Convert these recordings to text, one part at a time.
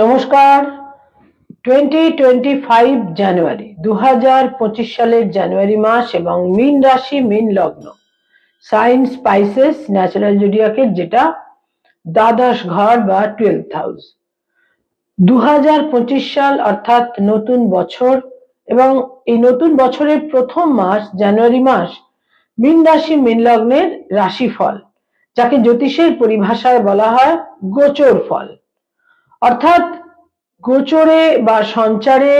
নমস্কার। 2025 জানুয়ারি 2025 সালের জানুয়ারি মাস এবং মীন রাশি মীন লগ্ন সাইন স্পাইসেস ন্যাচারাল জোডিয়াকের যেটা দ্বাদশ ঘর বা 12th হাউস। 2025 সাল অর্থাৎ নতুন বছর এবং এই নতুন বছরের প্রথম মাস জানুয়ারি মাস মীন রাশি মীন লগ্নের রাশিফল, যাকে জ্যোতিষের পরিভাষায় বলা হয় গোচর ফল। অর্থাৎ গোচরে বা সঞ্চারে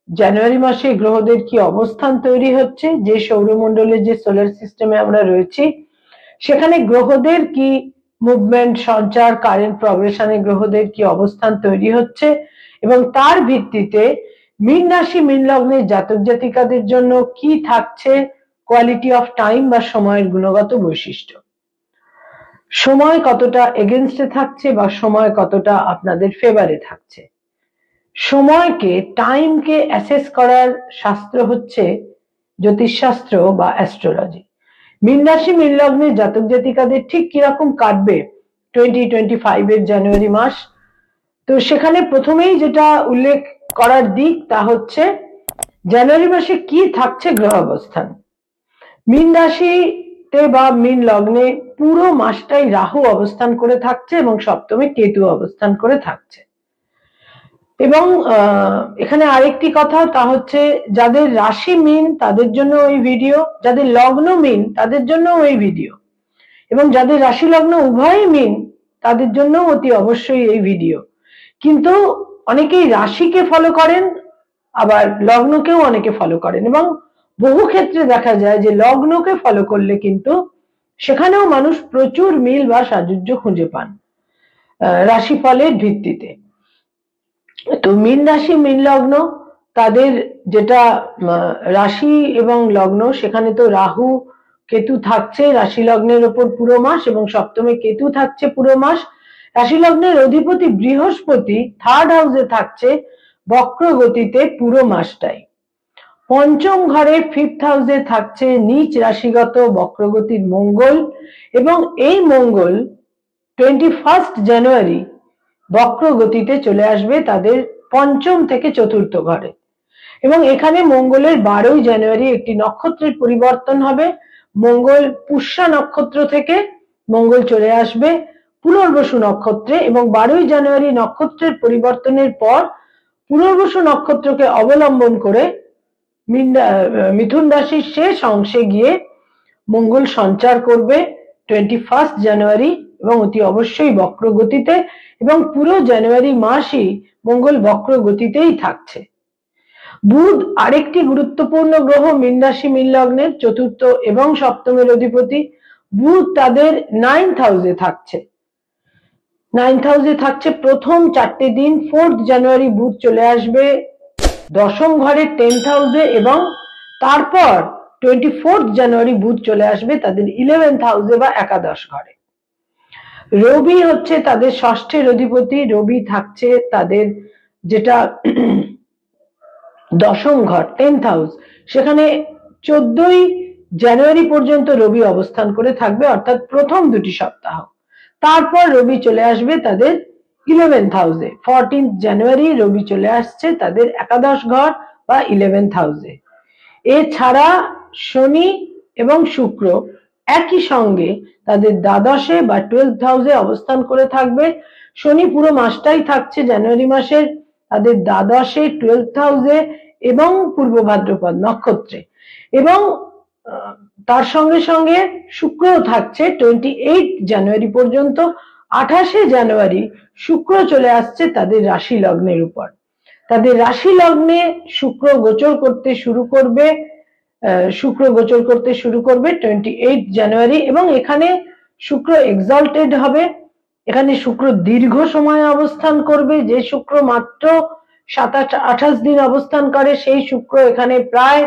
জানুয়ারি মাসে গ্রহদের কি অবস্থান তৈরি হচ্ছে, যে সৌরমণ্ডলের যে সোলার সিস্টেমে আমরা রয়েছি সেখানে গ্রহদের কি মুভমেন্ট, সঞ্চার, কারেন্ট প্রগ্রেশনে গ্রহদের কি অবস্থান তৈরি হচ্ছে এবং তার ভিত্তিতে মীন রাশি মীন লগ্নের জাতক জাতিকাদের জন্য কি থাকছে কোয়ালিটি অফ টাইম বা সময়ের গুণগত বৈশিষ্ট্য। সময় কতটা এগেনস্টে থাকছে বা সময় কতটা আপনাদের ফেভারে থাকছে। সময়কে, টাইমকে অ্যাসেস করার শাস্ত্র হচ্ছে জ্যোতিষশাস্ত্র বা অ্যাস্ট্রোলজি। মীন রাশি মীন লগ্নের জাতক জাতিকাদের ঠিক কিরকম কাটবে 2025 এর জানুয়ারি মাস, তো সেখানে প্রথমেই যেটা উল্লেখ করার দিক তা হচ্ছে জানুয়ারি মাসে কি থাকছে গ্রহ অবস্থান। মীন রাশিতে বা মীন লগ্নে পুরো মাসটাই রাহু অবস্থান করে থাকছে এবং সপ্তমে কেতু অবস্থান করে থাকছে। এবং এখানে আরেকটি কথা, তা হচ্ছে যাদের রাশি মীন তাদের জন্য ওই ভিডিও, যাদের লগ্ন মীন তাদের জন্য ওই ভিডিও, এবং যাদের রাশি লগ্ন উভয়ই মীন তাদের জন্য অতি অবশ্যই এই ভিডিও। কিন্তু অনেকেই রাশিকে ফলো করেন, আবার লগ্নকেও অনেকে ফলো করেন, এবং বহু ক্ষেত্রে দেখা যায় যে লগ্নকে ফলো করলে কিন্তু সেখানেও মানুষ প্রচুর মিল বা সাযুজ্য খুঁজে পান রাশিফলের ভিত্তিতে। তো মীন রাশি মীন লগ্ন তাদের যেটা রাশি এবং লগ্ন, সেখানে তো রাহু কেতু থাকছে রাশি লগ্নের ওপর পুরো মাস এবং সপ্তমে কেতু থাকছে পুরো মাস। রাশি লগ্নের অধিপতি বৃহস্পতি থার্ড হাউসে থাকছে বক্র গতিতে পুরো মাসটাই। পঞ্চম ঘরে ফিফথ হাউসে থাকছে নিচ রাশিগত বক্রগতির মঙ্গল, এবং এই মঙ্গল 21 জানুয়ারি বক্র গতিতে চলে আসবে তাদের পঞ্চম থেকে চতুর্থ ঘরে। এবং এখানে মঙ্গলের 12ই জানুয়ারি একটি নক্ষত্রের পরিবর্তন হবে। মঙ্গল পুষ্যা নক্ষত্র থেকে মঙ্গল চলে আসবে পুনর্বসু নক্ষত্রে, এবং 12ই জানুয়ারি নক্ষত্রের পরিবর্তনের পর পুনর্বসু নক্ষত্রকে অবলম্বন করে মিথুন রাশির শেষ অংশে গিয়ে মঙ্গল সঞ্চার করবে 21 জানুয়ারি, এবং অতি অবশ্যই বক্র গতিতে, এবং পুরো জানুয়ারি মাসই মঙ্গল বক্র গতিতেই থাকছে। বুধ আরেকটি গুরুত্বপূর্ণ গ্রহ মীন রাশি মীন লগ্নের চতুর্থ এবং সপ্তমের অধিপতি। বুধ তাদের 9th হাউসে থাকছে। 9th হাউসে থাকছে প্রথম 4টে দিন। 4th জানুয়ারি বুধ চলে আসবে দশম ঘরে 10th হাউসে, এবং তারপর 24th জানুয়ারি বুধ চলে আসবে তাদের 11th হাউসে বা একাদশ ঘরে। রবি হচ্ছে তাদের ষষ্ঠের অধিপতি। রবি থাকছে তাদের যেটা দশম ঘর 10th হাউস, সেখানে 14ই জানুয়ারি পর্যন্ত রবি অবস্থান করে থাকবে, অর্থাৎ প্রথম দুটি সপ্তাহ। তারপর রবি চলে আসবে তাদের 11th হাউসে। 14th জানুয়ারি রবি চলে আসছে তাদের একাদশ ঘর বা 11th হাউসে। এছাড়া শনি এবং শুক্র একই সঙ্গে তাদের দ্বাদশে বা 12th হাউসে অবস্থান করে থাকবে। শনি পুরো মাসটাই থাকছে জানুয়ারি মাসের তাদের দ্বাদশে 12th হাউসে এবং পূর্ব ভাদ্রপদ নক্ষত্রে, এবং তার সঙ্গে সঙ্গে শুক্রও থাকছে 28 জানুয়ারি পর্যন্ত। 28শে জানুয়ারি শুক্র চলে আসছে তাদের রাশি লগ্নের উপর। তাদের রাশি লগ্নে শুক্র গোচর করতে শুরু করবে 28 জানুয়ারি, এবং এখানে শুক্র এক্সাল্টেড হবে। এখানে শুক্র দীর্ঘ সময় অবস্থান করবে। যে শুক্র মাত্র 27-28 দিন অবস্থান করে, সেই শুক্র এখানে প্রায়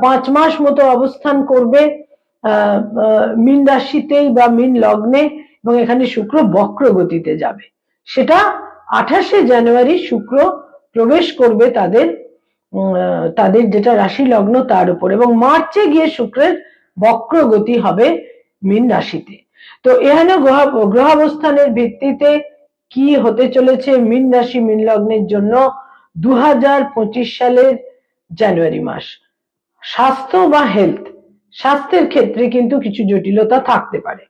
5 মাস মতো অবস্থান করবে মীন রাশিতেই বা মীন লগ্নে, এবং এখানে শুক্র বক্র গতিতে যাবে। সেটা 28শে জানুয়ারি শুক্র প্রবেশ করবে তাদের যেটা রাশি লগ্ন তার উপর, এবং মার্চে গিয়ে শুক্রের বক্র গতি হবে মীন রাশিতে। তো এখানে গ্রহাবস্থানের ভিত্তিতে কি হতে চলেছে মীন রাশি মীন লগ্নের জন্য 2025 সালের জানুয়ারি মাস। স্বাস্থ্য বা হেলথ, স্বাস্থ্যের ক্ষেত্রে কিন্তু কিছু জটিলতা থাকতে পারে।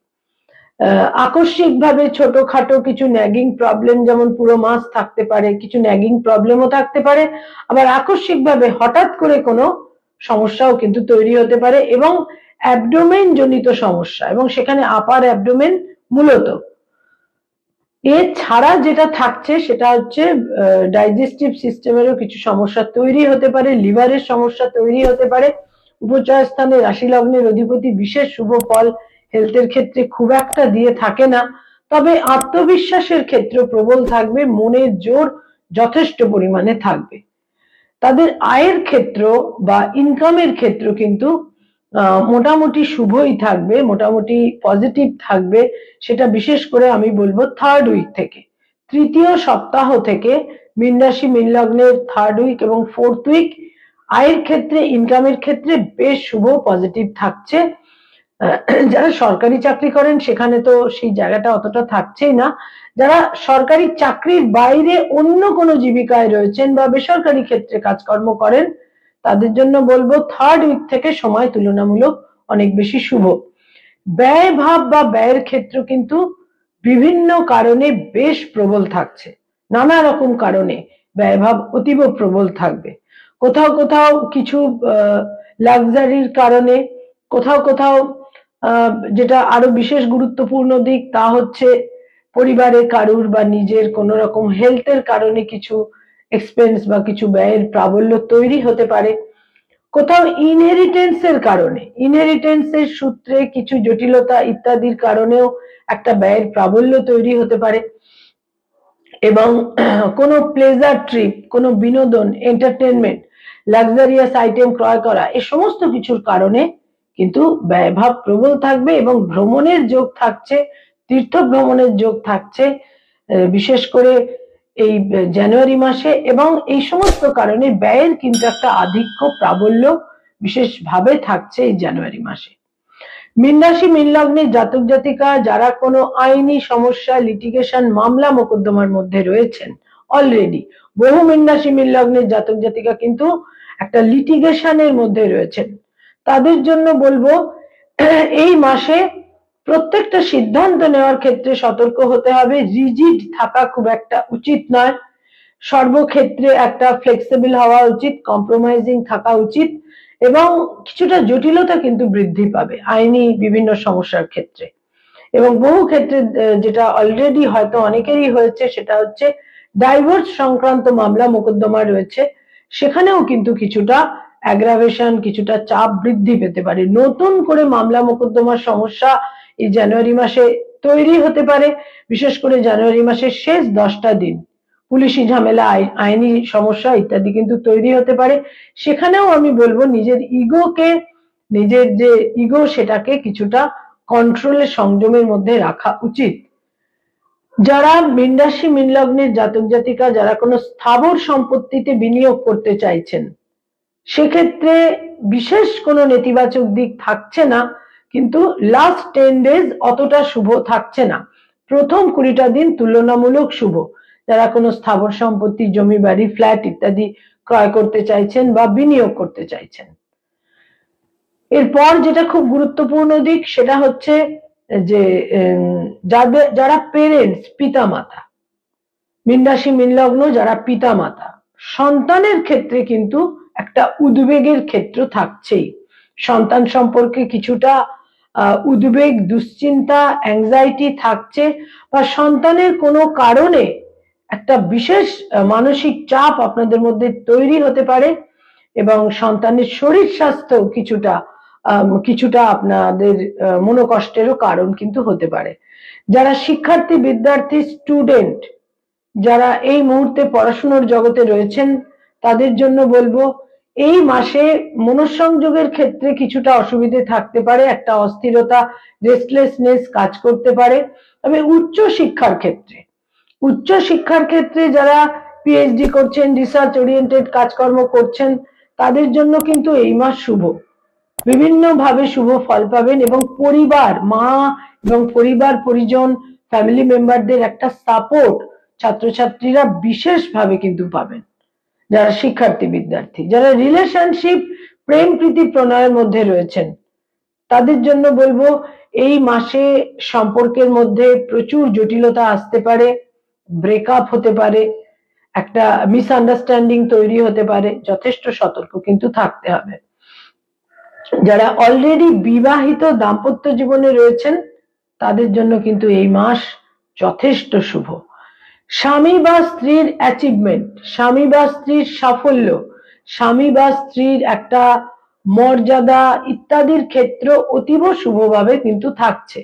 আকস্মিকভাবে ছোটখাটো কিছু ন্যাগিং প্রবলেম যেমন পুরো মাস থাকতে পারে, কিছু ন্যাগিং প্রবলেমও থাকতে পারে, আবার আকস্মিকভাবে হঠাৎ করে কোনো সমস্যাও কিন্তু তৈরি হতে পারে এবং অ্যাবডোমেন জনিত সমস্যা, এবং সেখানে আপার অ্যাবডোমেন মূলত। এছাড়া যেটা থাকছে সেটা হচ্ছে ডাইজেস্টিভ সিস্টেমেরও কিছু সমস্যা তৈরি হতে পারে, লিভারের সমস্যা তৈরি হতে পারে। উপচয় স্থানে রাশি লগ্নের অধিপতি বিশেষ শুভ ফল হেলথের ক্ষেত্রে খুব একটা দিয়ে থাকে না, তবে আত্মবিশ্বাসের ক্ষেত্রে প্রবল থাকবে, মনের জোর যথেষ্ট পরিমাণে থাকবে। তাদের আয়ের ক্ষেত্র বা ইনকামের ক্ষেত্র কিন্তু মোটামুটি শুভই থাকবে, মোটামুটি পজিটিভ থাকবে। সেটা বিশেষ করে আমি বলবো থার্ড উইক থেকে, তৃতীয় সপ্তাহ থেকে মীন রাশি মীন লগ্নের থার্ড উইক এবং ফোর্থ উইক আয়ের ক্ষেত্রে ইনকামের ক্ষেত্রে বেশ শুভ পজিটিভ থাকছে। যারা সরকারি চাকরি করেন সেখানে তো সেই জায়গাটা অতটা থাকছেই না। যারা সরকারি চাকরির বাইরে অন্য কোনো জীবিকায় রয়েছেন বা বেসরকারি ক্ষেত্রে কাজকর্ম করেন তাদের জন্য বলবো থার্ড উইক থেকে সময় তুলনামূলক অনেক বেশি শুভ। ব্যয় ভাব বা ব্যয়ের ক্ষেত্র কিন্তু বিভিন্ন কারণে বেশ প্রবল থাকছে, নানা রকম কারণে ব্যয়ভাব অতীব প্রবল থাকবে। কোথাও কোথাও কিছু লাক্সারির কারণে, কোথাও কোথাও যেটা আরো বিশেষ গুরুত্বপূর্ণ দিক তা হচ্ছে পরিবারে কারুর বা নিজের কোনো রকম হেলথের কারণে কিছু এক্সপেন্স বা কিছু ব্যয়ের প্রাবল্য তৈরি হতে পারে। কোথাও ইনহেরিটেন্সের কারণে, ইনহেরিটেন্সের সূত্রে কিছু জটিলতা ইত্যাদির কারণেও একটা ব্যয়ের প্রাবল্য তৈরি হতে পারে। এবং কোনো প্লেজার ট্রিপ, কোনো বিনোদন, এন্টারটেনমেন্ট, লাক্সারিয়াস আইটেম ক্রয় করা, এই সমস্ত কিছুর কারণে কিন্তু ব্যয়ভাব প্রবল থাকবে এবং ভ্রমণের যোগ থাকছে, তীর্থ ভ্রমণের যোগ থাকছে বিশেষ করে এই জানুয়ারি মাসে, এবং এই সমস্ত কারণে ব্যয়ের কিন্তু একটা আধিক্য প্রাবল্য বিশেষভাবে থাকছে এই জানুয়ারি মাসে। মীন রাশি মীন লগ্নের জাতক জাতিকা যারা কোনো আইনি সমস্যা, লিটিগেশন, মামলা মোকদ্দমার মধ্যে রয়েছেন, অলরেডি বহু মীন রাশি মীন লগ্নের জাতক জাতিকা কিন্তু একটা লিটিগেশনের মধ্যে রয়েছেন, তাদের জন্য বলবো এই মাসে প্রত্যেকটা সিদ্ধান্ত নেওয়ার ক্ষেত্রে সতর্ক হতে হবে, রিজিড থাকা খুব একটা উচিত নয়, সর্বক্ষেত্রে একটা ফ্লেক্সিবল হওয়া উচিত, কম্প্রোমাইজিং থাকা উচিত, এবং কিছুটা জটিলতা কিন্তু বৃদ্ধি পাবে আইনি বিভিন্ন সমস্যার ক্ষেত্রে। এবং বহু ক্ষেত্রে যেটা অলরেডি হয়তো অনেকেরই হয়েছে সেটা হচ্ছে ডাইভোর্স সংক্রান্ত মামলা মোকদ্দমা রয়েছে, সেখানেও কিন্তু কিছুটা অ্যাগ্রাভেশন, কিছুটা চাপ বৃদ্ধি পেতে পারে। নতুন করে মামলা মোকদ্দমার সমস্যা এই জানুয়ারি মাসে তৈরি হতে পারে, বিশেষ করে জানুয়ারি মাসের শেষ 10টা দিন পুলিশি ঝামেলা, আইনি সমস্যা ইত্যাদি কিন্তু তৈরি হতে পারে। সেখানেও আমি বলবো নিজের ইগোকে, নিজের যে ইগো সেটাকে কিছুটা কন্ট্রোলের সংযমের মধ্যে রাখা উচিত। যারা মীন রাশি মীন লগ্নের জাতক জাতিকা যারা কোনো স্থাবর সম্পত্তিতে বিনিয়োগ করতে চাইছেন সেক্ষেত্রে বিশেষ কোনো নেতিবাচক দিক থাকছে না, কিন্তু লাস্ট 10 ডেজ অতটা শুভ থাকছে না, প্রথম 20টা দিন তুলনামূলক শুভ। যারা কোনো স্থাবর সম্পত্তি, জমি বাড়ি, ফ্ল্যাট ইত্যাদি ক্রয় করতে চাইছেন বা বিনিয়োগ করতে চাইছেন। এরপর যেটা খুব গুরুত্বপূর্ণ দিক সেটা হচ্ছে যে যারা পেরেন্টস, পিতা মাতা, মীন রাশি মীন লগ্ন যারা পিতা মাতা, সন্তানের ক্ষেত্রে কিন্তু একটা উদ্বেগের ক্ষেত্র থাকছেই। সন্তান সম্পর্কে কিছুটা উদ্বেগ, দুশ্চিন্তা, অ্যাংজাইটি থাকছে, বা সন্তানের কোনো কারণে একটা বিশেষ মানসিক চাপ আপনাদের মধ্যে তৈরি হতে পারে, এবং সন্তানের শরীর স্বাস্থ্য কিছুটা আপনাদের মনোকষ্টেরও কারণ কিন্তু হতে পারে। যারা শিক্ষার্থী, বিদ্যার্থী, স্টুডেন্ট যারা এই মুহূর্তে পড়াশোনার জগতে রয়েছেন তাদের জন্য বলবো এই মাসে মনঃসংযোগের ক্ষেত্রে কিছুটা অসুবিধে থাকতে পারে, একটা অস্থিরতা, রেস্টলেসনেস কাজ করতে পারে। তবে উচ্চ শিক্ষার ক্ষেত্রে যারা পিএইচডি করছেন, রিসার্চ ওরিয়েন্টেড কাজকর্ম করছেন তাদের জন্য কিন্তু এই মাস শুভ, বিভিন্ন ভাবে শুভ ফল পাবেন, এবং পরিবার, মা এবং পরিবার পরিজন, ফ্যামিলি মেম্বারদের একটা সাপোর্ট ছাত্রছাত্রীরা বিশেষভাবে কিন্তু পাবেন, যারা শিক্ষার্থী বিদ্যার্থী, যারা রিলেশনশিপ প্রেম প্রীতি প্রণয়ের মধ্যে রয়েছেন তাদের জন্য বলবো এই মাসে সম্পর্কের মধ্যে প্রচুর জটিলতা আসতে পারে, ব্রেকআপ হতে পারে, একটা মিসআন্ডারস্ট্যান্ডিং তৈরি হতে পারে, যথেষ্ট সতর্ক কিন্তু থাকতে হবে। যারা অলরেডি বিবাহিত দাম্পত্য জীবনে রয়েছেন তাদের জন্য কিন্তু এই মাস যথেষ্ট শুভ। স্বামী বা স্ত্রীর অ্যাচিভমেন্ট, স্বামী বা স্ত্রীর সাফল্য, স্বামী বা স্ত্রীর একটা মর্যাদা ইত্যাদির ক্ষেত্র অতীব শুভভাবে কিন্তু থাকছে।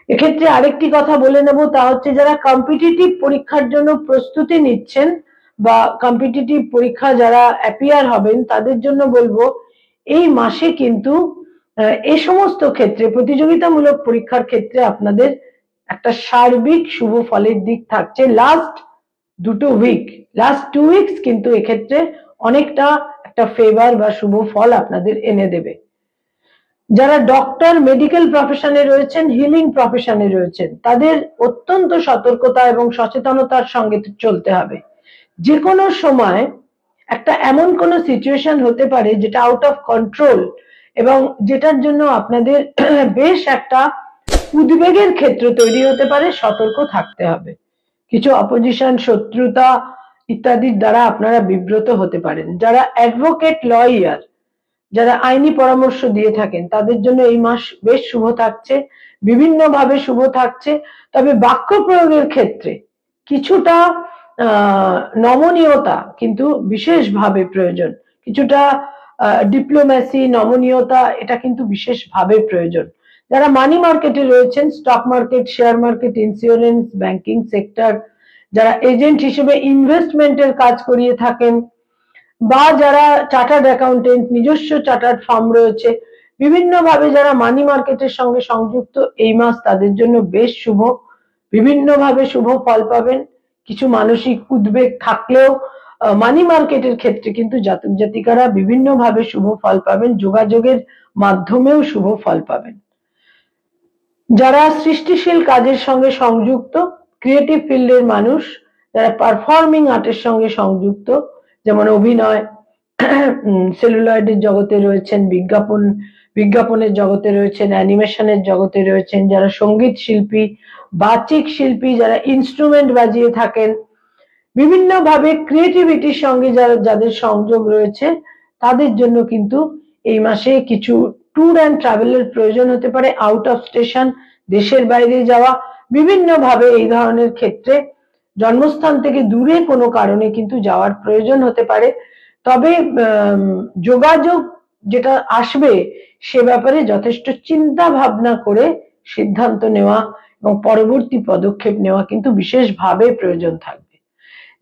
এক্ষেত্রে আরেকটি কথা বলে নেব, তা হচ্ছে যারা কম্পিটিটিভ পরীক্ষার জন্য প্রস্তুতি নিচ্ছেন বা কম্পিটিটিভ পরীক্ষা যারা অ্যাপিয়ার হবেন তাদের জন্য বলবো এই মাসে কিন্তু এই সমস্ত ক্ষেত্রে প্রতিযোগিতামূলক পরীক্ষার ক্ষেত্রে আপনাদের একটা সার্বিক শুভ ফলের দিক থাকছে। লাস্ট 2 উইকস কিন্তু এক্ষেত্রে অনেকটা একটা ফেভার বা শুভ ফল আপনাদের এনে দেবে। যারা ডক্টর, মেডিকেল প্রফেশনে রয়েছেন, হিলিং প্রফেশনে রয়েছেন তাদের অত্যন্ত সতর্কতা এবং সচেতনতার সঙ্গে চলতে হবে। যে কোনো সময় একটা এমন কোনো সিচুয়েশন হতে পারে যেটা আউট অফ কন্ট্রোল এবং যেটার জন্য আপনাদের বেশ একটা উদ্বেগের ক্ষেত্র তৈরি হতে পারে, সতর্ক থাকতে হবে। কিছু অপোজিশন, শত্রুতা ইত্যাদির দ্বারা আপনারা বিব্রত হতে পারেন। যারা অ্যাডভোকেট, লয়ার, যারা আইনি পরামর্শ দিয়ে থাকেন তাদের জন্য এই মাস বেশ শুভ থাকছে, বিভিন্নভাবে শুভ থাকছে। তবে বাক্য প্রয়োগের ক্ষেত্রে কিছুটা নমনীয়তা কিন্তু বিশেষভাবে প্রয়োজন, কিছুটা ডিপ্লোম্যাসি, নমনীয়তা এটা কিন্তু বিশেষভাবে প্রয়োজন। যারা মানি মার্কেটে রয়েছেন, stock market, share market, insurance, banking sector, যারা এজেন্ট হিসেবে ইনভেস্টমেন্টের কাজ করিয়ে থাকেন বা যারা চার্টার্ড অ্যাকাউন্টেন্ট, নিজস্ব চার্টার্ড ফার্ম রয়েছে, বিভিন্নভাবে যারা মানি মার্কেটের সঙ্গে সংযুক্ত এই মাস তাদের জন্য বেশ শুভ, বিভিন্নভাবে শুভ ফল পাবেন। কিছু মানসিক উদ্বেগ থাকলেও মানি মার্কেটের ক্ষেত্রে কিন্তু জাতক জাতিকারা বিভিন্নভাবে শুভ ফল পাবেন, যোগাযোগের মাধ্যমেও শুভ ফল পাবেন। যারা সৃষ্টিশীল কাজের সঙ্গে সংযুক্ত, ক্রিয়েটিভ ফিল্ডের মানুষ, যারা পারফর্মিং আর্টের সঙ্গে সংযুক্ত, যেমন অভিনয়, সেলুলয়েডের জগতে রয়েছেন, বিজ্ঞাপনের জগতে রয়েছেন, অ্যানিমেশনের জগতে রয়েছেন, যারা সঙ্গীত শিল্পী, বাচিক শিল্পী, যারা ইনস্ট্রুমেন্ট বাজিয়ে থাকেন, বিভিন্নভাবে ক্রিয়েটিভিটির সঙ্গে যাদের সংযোগ রয়েছে তাদের জন্য কিন্তু এই মাসে কিছু ট্যুর অ্যান্ড ট্রাভেলের প্রয়োজন হতে পারে, আউট অফ স্টেশন, দেশের বাইরে যাওয়া, বিভিন্নভাবে এই ধরনের ক্ষেত্রে জন্মস্থান থেকে দূরে কোনো কারণে কিন্তু যাওয়ার প্রয়োজন হতে পারে। তবে যোগাযোগ যেটা আসবে সে ব্যাপারে যথেষ্ট চিন্তা ভাবনা করে সিদ্ধান্ত নেওয়া এবং পরবর্তী পদক্ষেপ নেওয়া কিন্তু বিশেষভাবে প্রয়োজন থাকবে।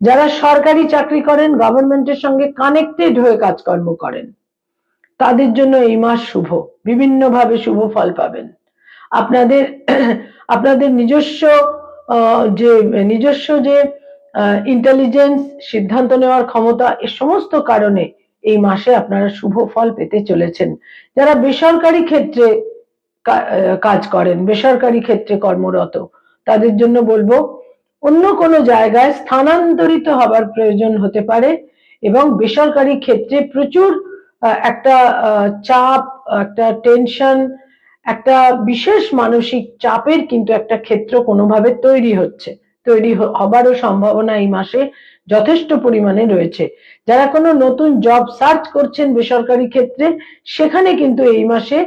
যারা সরকারি চাকরি করেন, গভর্নমেন্টের সঙ্গে কানেক্টেড হয়ে কাজকর্ম করেন তাদের জন্য এই মাস শুভ, বিভিন্নভাবে শুভ ফল পাবেন। আপনাদের নিজস্ব যে ইন্টেলিজেন্স, সিদ্ধান্ত নেওয়ার ক্ষমতা, এ সমস্ত কারণে এই মাসে আপনারা শুভ ফল পেতে চলেছেন। যারা বেসরকারি ক্ষেত্রে কাজ করেন, বেসরকারি ক্ষেত্রে কর্মরত, তাদের জন্য বলবো অন্য কোনো জায়গায় স্থানান্তরিত হবার প্রয়োজন হতে পারে এবং বেসরকারি ক্ষেত্রে প্রচুর একটা চাপ, একটা টেনশন, একটা বিশেষ মানসিক চাপের কিন্তু একটা ক্ষেত্র কোনোভাবে তৈরি হবারও সম্ভাবনা এই মাসে যথেষ্ট পরিমাণে রয়েছে। যারা কোনো নতুন জব সার্চ করছেন বেসরকারি ক্ষেত্রে, সেখানে কিন্তু এই মাসে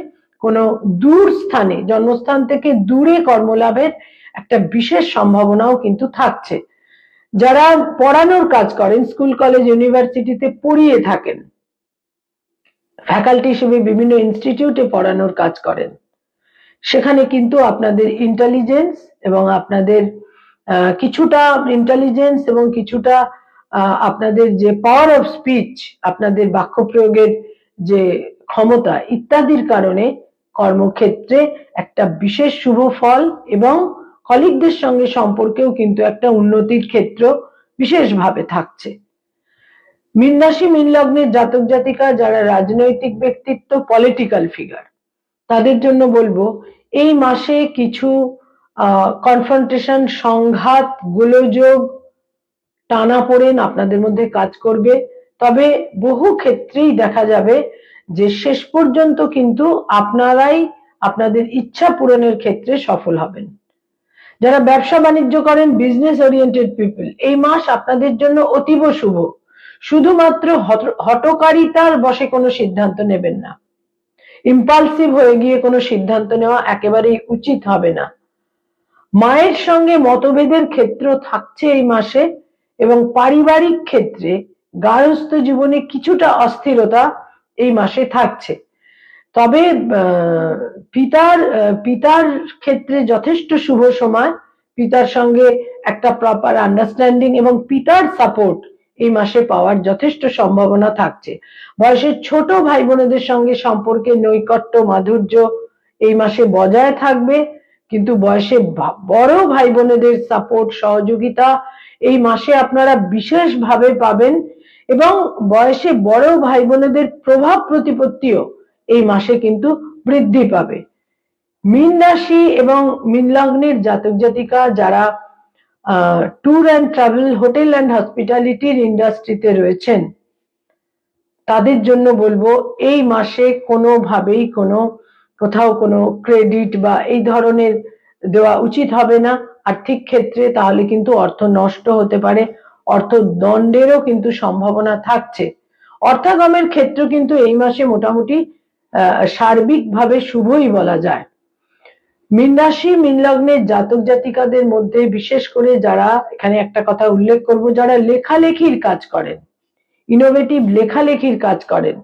কোনো দূর স্থানে, জন্মস্থান থেকে দূরে কর্মলাভের একটা বিশেষ সম্ভাবনাও কিন্তু থাকছে। যারা পড়ানোর কাজ করেন, স্কুল, কলেজ, ইউনিভার্সিটিতে পড়িয়ে থাকেন, ফ্যাকাল্টি হিসেবে বিভিন্ন ইনস্টিটিউটে পড়ানোর কাজ করেন, সেখানে কিন্তু আপনাদের ইন্টেলিজেন্স এবং আপনাদের কিছুটা ইন্টেলিজেন্স এবং কিছুটা আপনাদের যে পাওয়ার অফ স্পিচ, আপনাদের বাক্য প্রয়োগের যে ক্ষমতা ইত্যাদির কারণে কর্মক্ষেত্রে একটা বিশেষ শুভ ফল এবং কলিগদের সঙ্গে সম্পর্কেও কিন্তু একটা উন্নতির ক্ষেত্র বিশেষভাবে থাকছে। মীন রাশি, মীন লগ্নের জাতক জাতিকা যারা রাজনৈতিক ব্যক্তিত্ব, পলিটিক্যাল ফিগার, তাদের জন্য বলবো এই মাসে কিছু কনফ্রন্টেশন, সংঘাত, গোলযোগ, টানাপোড়েন আপনাদের মধ্যে কাজ করবে। তবে বহু ক্ষেত্রেই দেখা যাবে যে শেষ পর্যন্ত কিন্তু আপনারাই আপনাদের ইচ্ছা পূরণের ক্ষেত্রে সফল হবেন। যারা ব্যবসা বাণিজ্য করেন, বিজনেস ওরিয়েন্টেড পিপল, এই মাস আপনাদের জন্য অতীব শুভ। শুধুমাত্র হঠকারিতার বশে কোনো সিদ্ধান্ত নেবেন না। ইম্পালসিভ হয়ে গিয়ে কোনো সিদ্ধান্ত নেওয়া একেবারেই উচিত হবে না। মায়ের সঙ্গে মতভেদের ক্ষেত্র থাকছে এই মাসে, এবং পারিবারিক ক্ষেত্রে গার্হস্থ্য জীবনে কিছুটা অস্থিরতা এই মাসে থাকছে। তবে পিতার ক্ষেত্রে যথেষ্ট শুভ সময়। পিতার সঙ্গে একটা প্রপার আন্ডারস্ট্যান্ডিং এবং পিতার সাপোর্ট এই মাসে পাওয়ার যথেষ্ট সম্ভাবনা থাকছে। বয়সের ছোট ভাই বোনেদের সঙ্গে সম্পর্কের নৈকট্য, মাধুর্য এই মাসে বজায় থাকবে, কিন্তু বয়সে বড় ভাই বোনেদের সাপোর্ট, সহযোগিতা এই মাসে আপনারা বিশেষভাবে পাবেন, এবং বয়সে বড় ভাই বোনেদের প্রভাব প্রতিপত্তিও এই মাসে কিন্তু বৃদ্ধি পাবে। মীন রাশি এবং মীন লগ্নের জাতক জাতিকা যারা tour and travel, hotel and হসপিটালিটির ইন্ডাস্ট্রিতে রয়েছেন, তাদের জন্য বলবো এই মাসে কোনোভাবেই কোথাও কোনো ক্রেডিট বা এই ধরনের দেওয়া উচিত হবে না আর্থিক ক্ষেত্রে, তাহলে কিন্তু অর্থ নষ্ট হতে পারে, অর্থ দণ্ডেরও কিন্তু সম্ভাবনা থাকছে। অর্থাগমের ক্ষেত্র কিন্তু এই মাসে মোটামুটি সার্বিকভাবে শুভই বলা যায়। মীন রাশি, মীন লগ্নের জাতক জাতিকাদের মধ্যে বিশেষ করে যারা, এখানে একটা কথা উল্লেখ করব, যারা লেখালেখির কাজ করেন, ইনোভেটিভ লেখালেখির কাজ করেন,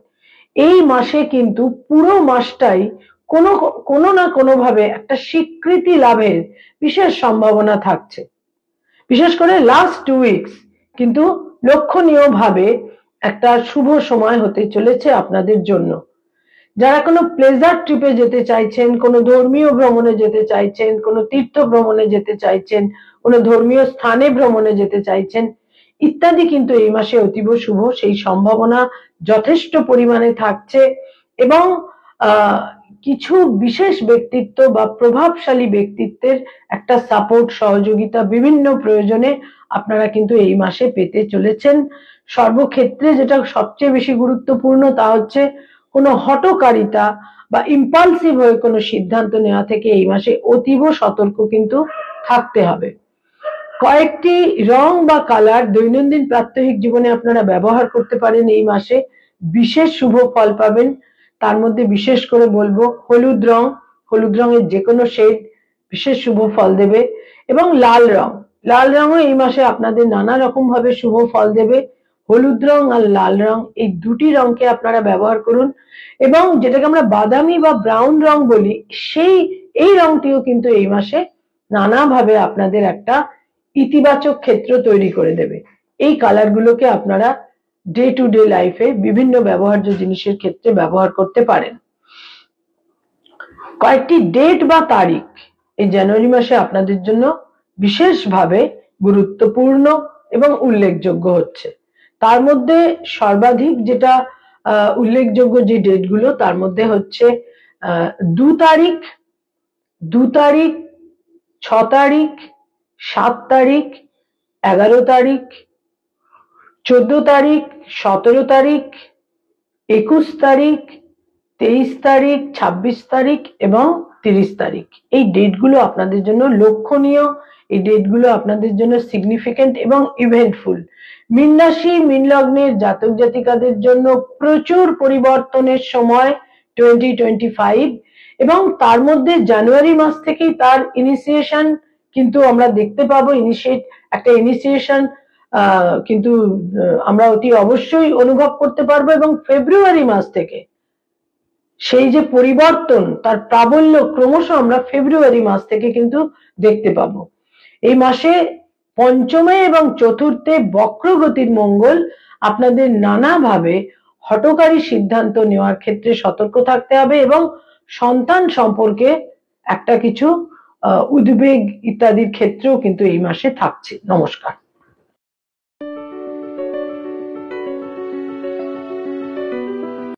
এই মাসে কিন্তু পুরো মাসটাই কোনো না কোনো ভাবে একটা স্বীকৃতি লাভের বিশেষ সম্ভাবনা থাকছে। বিশেষ করে লাস্ট 2 উইকস কিন্তু লক্ষণীয় ভাবে একটা শুভ সময় হতে চলেছে আপনাদের জন্য। যারা কোনো প্লেজার ট্রিপে যেতে চাইছেন, কোনো ধর্মীয় ভ্রমণে যেতে চাইছেন, কোনো তীর্থ ভ্রমণে যেতে চাইছেন, কোনো ধর্মীয় স্থানে ভ্রমণে যেতে চাইছেন ইত্যাদি, কিন্তু এই মাসে অতীব শুভ, সেই সম্ভাবনা যথেষ্ট পরিমাণে থাকছে। এবং কিছু বিশেষ ব্যক্তিত্ব বা প্রভাবশালী ব্যক্তিত্বের একটা সাপোর্ট, সহযোগিতা বিভিন্ন প্রয়োজনে আপনারা কিন্তু এই মাসে পেতে চলেছেন। সর্বক্ষেত্রে যেটা সবচেয়ে বেশি গুরুত্বপূর্ণ তা হচ্ছে কোনো হঠকারিতা বা ইম্পালসিভ হয়ে কোনো সিদ্ধান্ত নেওয়া থেকে এই মাসে অতীব সতর্ক কিন্তু থাকতে হবে। কয়েকটি রং বা কালার দৈনন্দিন প্রাত্যহিক জীবনে আপনারা ব্যবহার করতে পারেন, এই মাসে বিশেষ শুভ ফল পাবেন। তার মধ্যে বিশেষ করে বলবো হলুদ রং, হলুদ রঙের যে কোনো শেড বিশেষ শুভ ফল দেবে, এবং লাল রঙও এই মাসে আপনাদের নানা রকম ভাবে শুভ ফল দেবে। হলুদ রং আর লাল রং এই দুটি রংকে আপনারা ব্যবহার করুন, এবং যেটাকে আমরা বাদামি বা ব্রাউন রং বলি, এই রংটিও কিন্তু এই মাসে নানাভাবে আপনাদের একটা ইতিবাচক ক্ষেত্র তৈরি করে দেবে। এই কালারগুলোকে আপনারা ডে টু ডে লাইফে বিভিন্ন ব্যবহার্য জিনিসের ক্ষেত্রে ব্যবহার করতে পারেন। কয়েকটি ডেট বা তারিখ এই জানুয়ারি মাসে আপনাদের জন্য বিশেষভাবে গুরুত্বপূর্ণ এবং উল্লেখযোগ্য হচ্ছে। তার মধ্যে সর্বাধিক যেটা উল্লেখযোগ্য যে ডেটগুলো, তার মধ্যে হচ্ছে 2 তারিখ, 6 তারিখ, 7 তারিখ, 11 তারিখ, 14 তারিখ, 17 তারিখ, 21 তারিখ, 23 তারিখ, 26 তারিখ এবং 30 তারিখ। এই ডেটগুলো আপনাদের জন্য লক্ষণীয়, এই ডেটগুলো আপনাদের জন্য সিগনিফিকেন্ট এবং ইভেন্টফুল। মীন রাশি, মীন লগ্নের জাতক জাতিকাদের জন্য প্রচুর পরিবর্তনের সময় 2025, এবং তার মধ্যে জানুয়ারি মাস থেকেই তার ইনিশিয়েশন কিন্তু আমরা দেখতে পাবো। একটা ইনিশিয়েশন কিন্তু আমরা অতি অবশ্যই অনুভব করতে পারবো, এবং ফেব্রুয়ারি মাস থেকে সেই যে পরিবর্তন, তার প্রাবল্য ক্রমশ আমরা ফেব্রুয়ারি মাস থেকে কিন্তু দেখতে পাবো। এই মাসে পঞ্চমে এবং চতুর্থে বক্রগতির মঙ্গল আপনাদের নানাভাবে হঠকারী সিদ্ধান্ত নেওয়ার ক্ষেত্রে সতর্ক থাকতে হবে, এবং সন্তান সম্পর্কে একটা কিছু উদ্বেগ ইত্যাদির ক্ষেত্রেও কিন্তু এই মাসে থাকছে। নমস্কার।